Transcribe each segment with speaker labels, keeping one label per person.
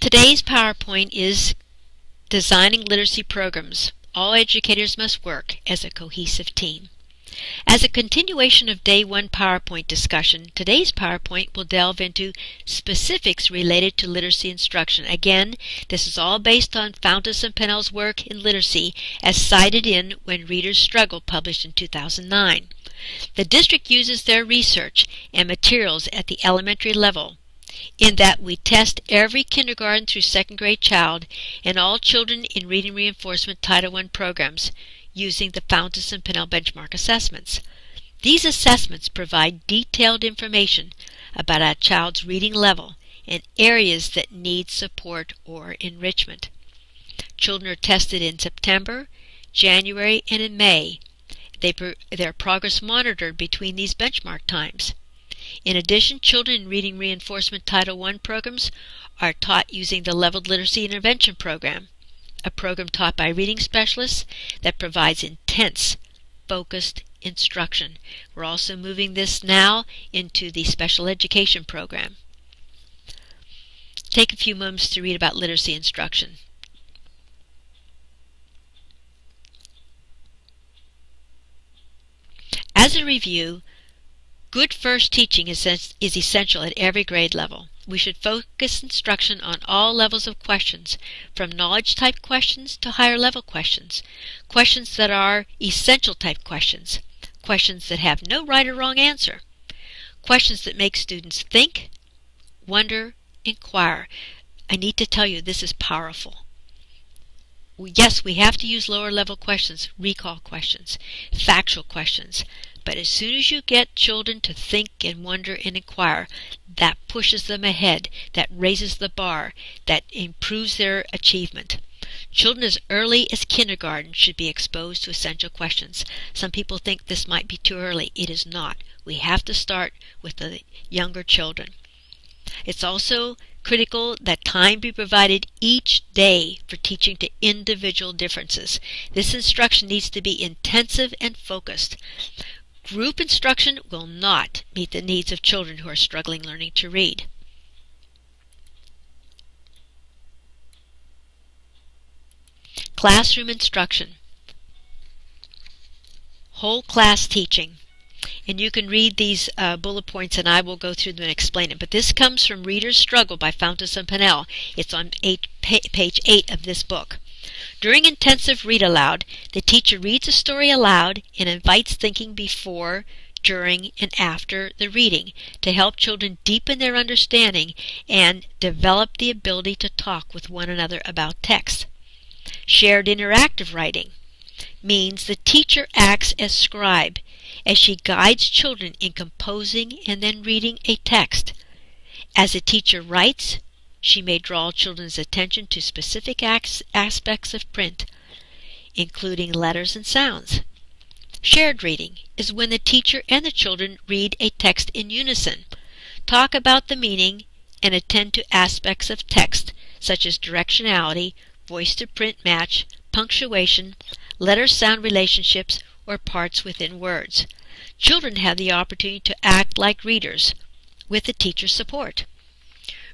Speaker 1: Today's PowerPoint is Designing Literacy Programs. All educators must work as a cohesive team. As a continuation of Day 1 PowerPoint discussion, today's PowerPoint will delve into specifics related to literacy instruction. Again, this is all based on Fountas and Pinnell's work in literacy as cited in When Readers Struggle, published in 2009. The district uses their research and materials at the elementary level, in that we test every kindergarten through second grade child and all children in Reading Reinforcement Title I programs using the Fountas and Pinnell benchmark assessments. These assessments provide detailed information about a child's reading level and areas that need support or enrichment. Children are tested in September, January, and in May. Their progress monitored between these benchmark times. In addition, children in Reading Reinforcement Title I programs are taught using the Leveled Literacy Intervention Program, a program taught by reading specialists that provides intense, focused instruction. We're also moving this now into the special education program. Take a few moments to read about literacy instruction. As a review, good first teaching is essential at every grade level. We should focus instruction on all levels of questions, from knowledge-type questions to higher-level questions, questions that are essential-type questions, questions that have no right or wrong answer, questions that make students think, wonder, inquire. I need to tell you, this is powerful. Yes, we have to use lower-level questions, recall questions, factual questions, but as soon as you get children to think and wonder and inquire, that pushes them ahead, that raises the bar, that improves their achievement. Children as early as kindergarten should be exposed to essential questions. Some people think this might be too early. It is not. We have to start with the younger children. It's also critical that time be provided each day for teaching to individual differences. This instruction needs to be intensive and focused. Group instruction will not meet the needs of children who are struggling learning to read. Classroom instruction. Whole class teaching. And you can read these bullet points and I will go through them and explain it. But this comes from Readers Struggle by Fountas and Pinnell. It's on page 8 of this book. During intensive read aloud, the teacher reads a story aloud and invites thinking before, during, and after the reading to help children deepen their understanding and develop the ability to talk with one another about text. Shared interactive writing means the teacher acts as scribe as she guides children in composing and then reading a text. As a teacher writes, she may draw children's attention to specific aspects of print, including letters and sounds. Shared reading is when the teacher and the children read a text in unison, talk about the meaning, and attend to aspects of text, such as directionality, voice-to-print match, punctuation, letter-sound relationships, or parts within words. Children have the opportunity to act like readers, with the teacher's support.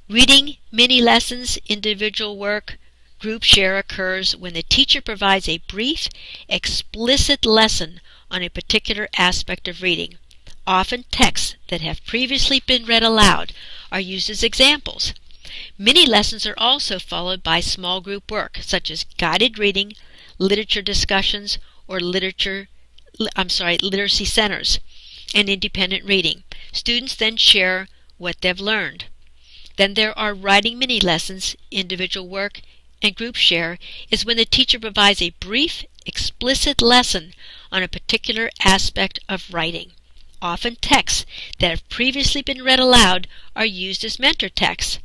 Speaker 1: Reading, mini-lessons, individual work, group share occurs when the teacher provides a brief, explicit lesson on a particular aspect of reading. Often texts that have previously been read aloud are used as examples. Mini-lessons are also followed by small group work, such as guided reading, literature discussions, or literacy centers, and independent reading. Students then share what they've learned. Then there are writing mini-lessons, individual work, and group share is when the teacher provides a brief, explicit lesson on a particular aspect of writing. Often texts that have previously been read aloud are used as mentor texts.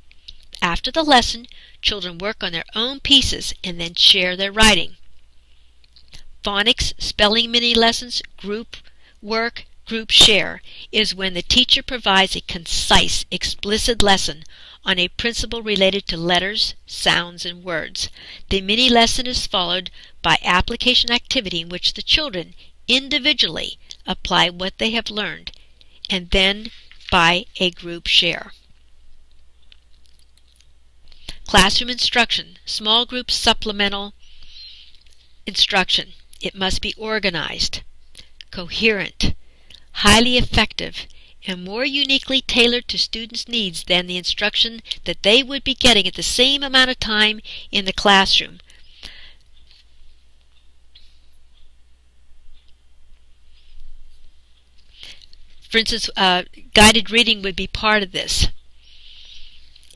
Speaker 1: After the lesson, children work on their own pieces and then share their writing. Phonics, spelling mini-lessons, group work, group share is when the teacher provides a concise, explicit lesson on a principle related to letters, sounds, and words. The mini-lesson is followed by application activity in which the children individually apply what they have learned, and then by a group share. Classroom instruction, small group supplemental instruction. It must be organized, coherent, highly effective, and more uniquely tailored to students' needs than the instruction that they would be getting at the same amount of time in the classroom. For instance, guided reading would be part of this.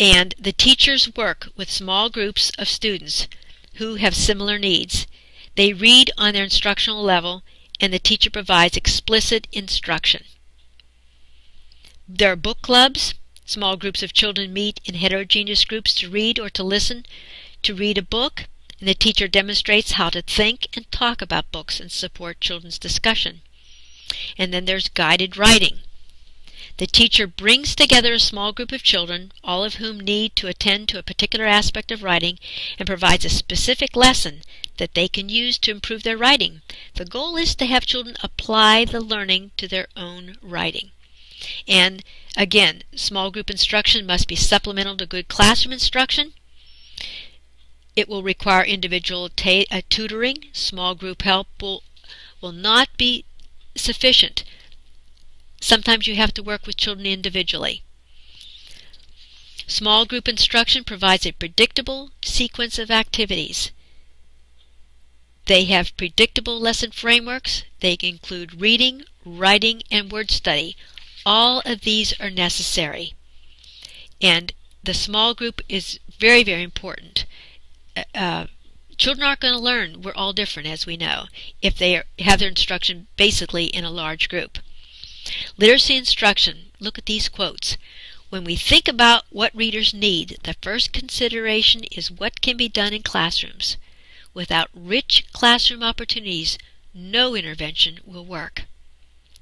Speaker 1: And the teachers work with small groups of students who have similar needs. They read on their instructional level, and the teacher provides explicit instruction. There are book clubs. Small groups of children meet in heterogeneous groups to read or to listen to read a book, and the teacher demonstrates how to think and talk about books and support children's discussion. And then there's guided writing. The teacher brings together a small group of children, all of whom need to attend to a particular aspect of writing, and provides a specific lesson that they can use to improve their writing. The goal is to have children apply the learning to their own writing. And again, small group instruction must be supplemental to good classroom instruction. It will require individual tutoring. Small group help will not be sufficient. Sometimes you have to work with children individually. Small group instruction provides a predictable sequence of activities. They have predictable lesson frameworks. They include reading, writing, and word study. All of these are necessary. And the small group is very, very important. Children aren't going to learn. We're all different, as we know, if they have their instruction basically in a large group. Literacy instruction. Look at these quotes. When we think about what readers need, the first consideration is what can be done in classrooms. Without rich classroom opportunities, no intervention will work.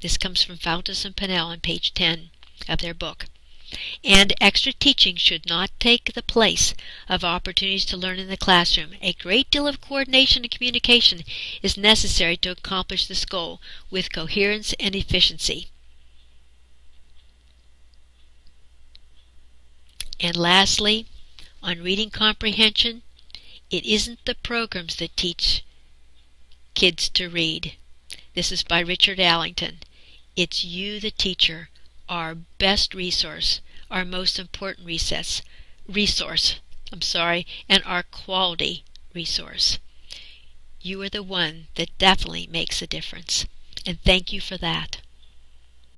Speaker 1: This comes from Fountas and Pinnell on page 10 of their book. And extra teaching should not take the place of opportunities to learn in the classroom. A great deal of coordination and communication is necessary to accomplish this goal with coherence and efficiency. And lastly, on reading comprehension, it isn't the programs that teach kids to read. This is by Richard Allington. It's you, the teacher, our best resource, our most important and our quality resource. You are the one that definitely makes a difference. And thank you for that.